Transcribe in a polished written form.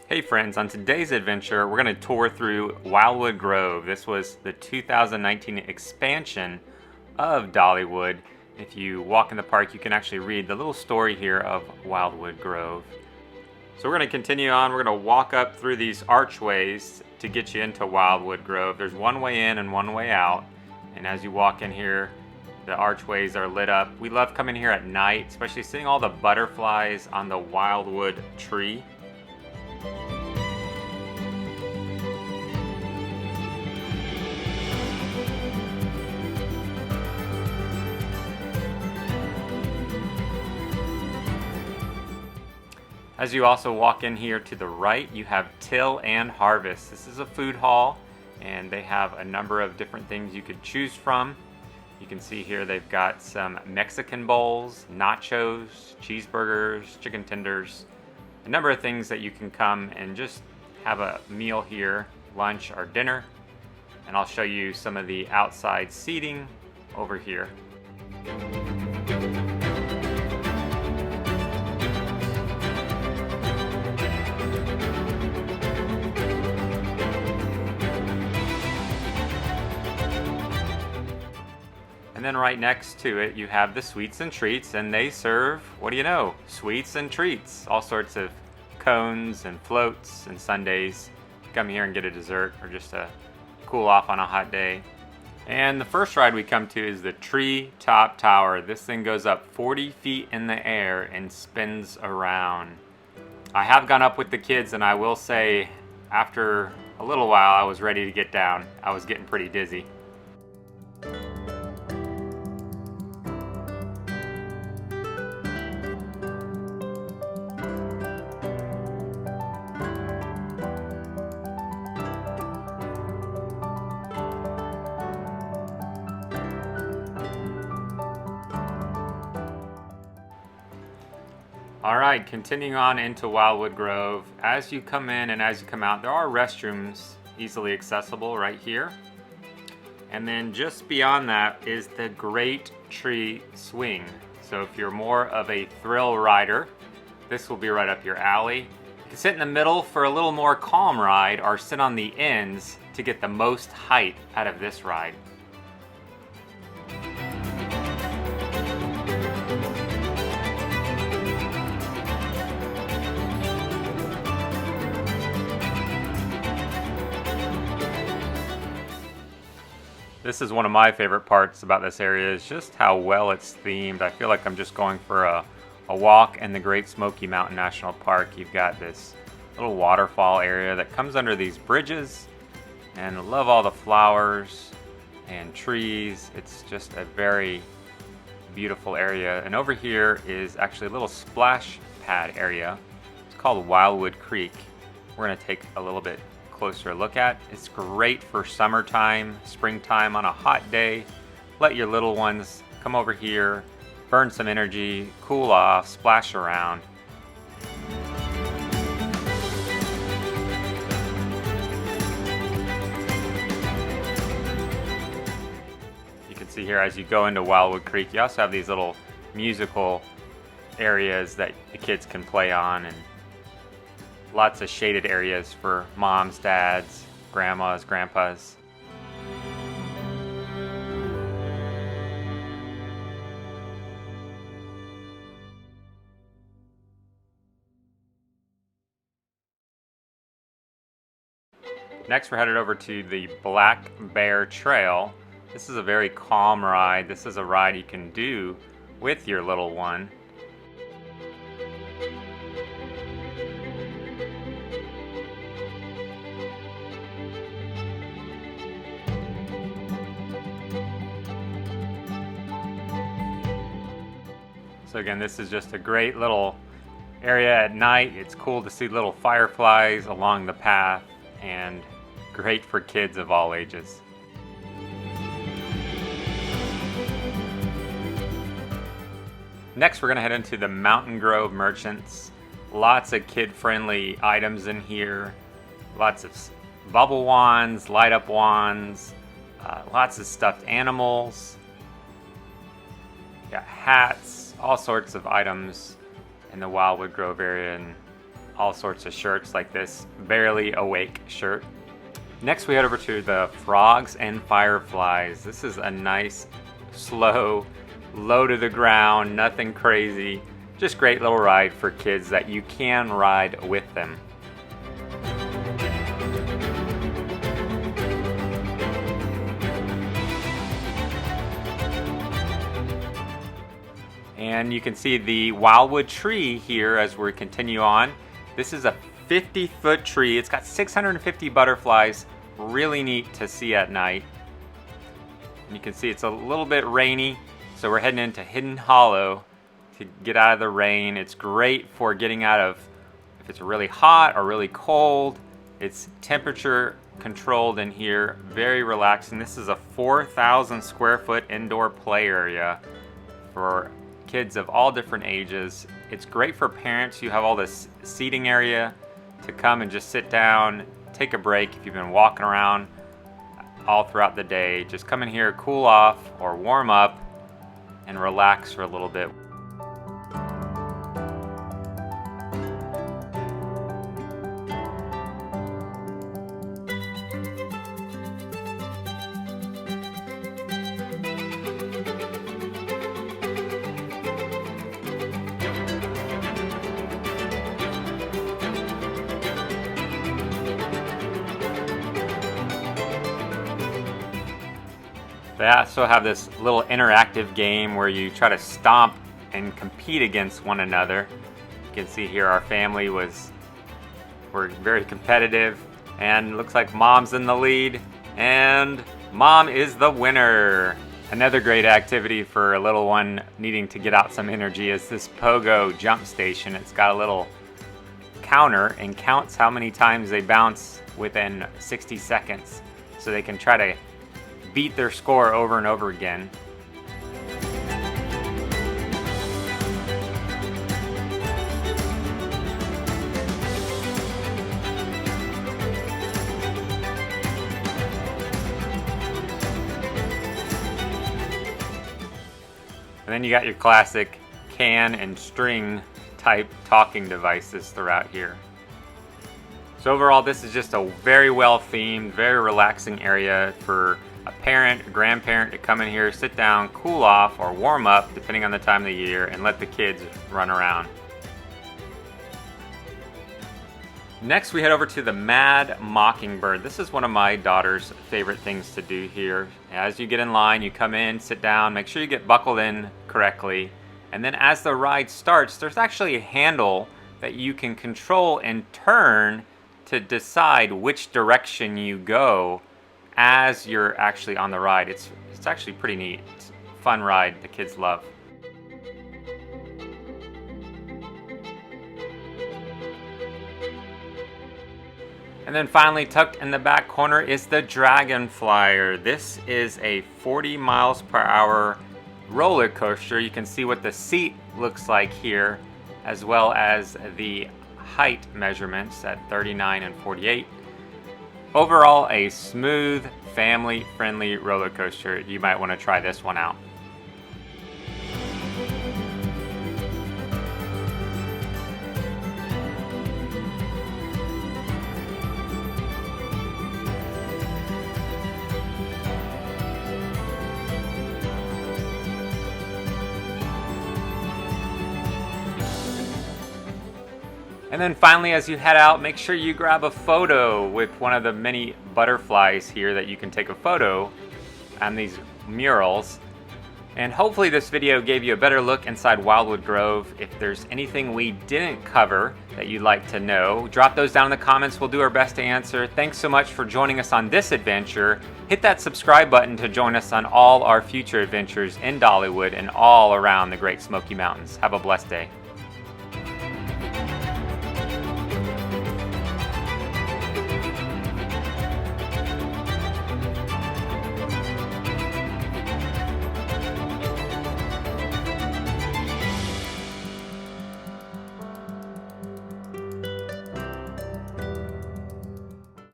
Hey friends, on today's adventure, we're going to tour through Wildwood Grove. This was the 2019 expansion of Dollywood. If you walk in the park, you can actually read the little story here of Wildwood Grove. So we're going to continue on. We're going to walk up through these archways to get you into Wildwood Grove. There's one way in and one way out. And as you walk in here, the archways are lit up. We love coming here at night, especially seeing all the butterflies on the Wildwood Tree. As you also walk in here to the right, you have Till and Harvest. This is a food hall, and they have a number of different things you could choose from. You can see here they've got some Mexican bowls, nachos, cheeseburgers, chicken tenders, a number of things that you can come and just have a meal here, lunch or dinner. And I'll show you some of the outside seating over here. And then right next to it, you have the Sweets and Treats, and they serve, what do you know, sweets and treats. All sorts of cones and floats and sundaes. Come here and get a dessert or just to cool off on a hot day. And the first ride we come to is the Tree Top Tower. This thing goes up 40 feet in the air and spins around. I have gone up with the kids, and I will say, after a little while, I was ready to get down. I was getting pretty dizzy. Alright, continuing on into Wildwood Grove. As you come in and as you come out, there are restrooms easily accessible right here. And then just beyond that is the Great Tree Swing. So if you're more of a thrill rider, this will be right up your alley. You can sit in the middle for a little more calm ride or sit on the ends to get the most height out of this ride. This is one of my favorite parts about this area is just how well it's themed. I feel like I'm just going for a walk in the Great Smoky Mountain National Park. You've got this little waterfall area that comes under these bridges, and I love all the flowers and trees. It's just a very beautiful area. And over here is actually a little splash pad area. It's called Wildwood Creek. We're going to take a little bit closer look at. It's great for summertime, springtime on a hot day. Let your little ones come over here, burn some energy, cool off, splash around. You can see here as you go into Wildwood Creek, you also have these little musical areas that the kids can play on, and lots of shaded areas for moms, dads, grandmas, grandpas. Next, we're headed over to the Black Bear Trail. This is a very calm ride. This is a ride you can do with your little one. So again, this is just a great little area at night. It's cool to see little fireflies along the path, and great for kids of all ages. Next, we're going to head into the Mountain Grove Merchants. Lots of kid-friendly items in here. Lots of bubble wands, light-up wands, lots of stuffed animals. Got hats, all sorts of items in the Wildwood Grove area, and all sorts of shirts like this Barely Awake shirt. Next we head over to the Frogs and Fireflies. This is a nice, slow, low to the ground, nothing crazy. Just great little ride for kids that you can ride with them. And you can see the Wildwood Tree here as we continue on. This is a 50-foot tree. It's got 650 butterflies. Really neat to see at night. And you can see it's a little bit rainy, so we're heading into Hidden Hollow to get out of the rain. It's great for getting out of, if it's really hot or really cold. It's temperature controlled in here, very relaxing. This is a 4,000 square foot indoor play area for kids of all different ages. It's great for parents. You have all this seating area to come and just sit down, take a break if you've been walking around all throughout the day. Just come in here, cool off or warm up and relax for a little bit. They also have this little interactive game where you try to stomp and compete against one another. You can see here our family were very competitive, and looks like Mom's in the lead, and Mom is the winner. Another great activity for a little one needing to get out some energy is this pogo jump station. It's got a little counter and counts how many times they bounce within 60 seconds, so they can try to beat their score over and over again. And then you got your classic can and string type talking devices throughout here. So overall, this is just a very well themed, very relaxing area for a parent, a grandparent to come in here, sit down, cool off, or warm up, depending on the time of the year, and let the kids run around. Next, we head over to the Mad Mockingbird. This is one of my daughter's favorite things to do here. As you get in line, you come in, sit down, make sure you get buckled in correctly, and then as the ride starts, there's actually a handle that you can control and turn to decide which direction you go as you're actually on the ride. It's actually pretty neat. It's a fun ride the kids love. And then finally, tucked in the back corner is the Dragonflier. This is a 40 miles per hour roller coaster. You can see what the seat looks like here, as well as the height measurements at 39 and 48. Overall, a smooth, family-friendly roller coaster. You might want to try this one out. And then finally, as you head out, make sure you grab a photo with one of the many butterflies here that you can take a photo on these murals. And hopefully this video gave you a better look inside Wildwood Grove. If there's anything we didn't cover that you'd like to know, drop those down in the comments. We'll do our best to answer. Thanks so much for joining us on this adventure. Hit that subscribe button to join us on all our future adventures in Dollywood and all around the Great Smoky Mountains. Have a blessed day.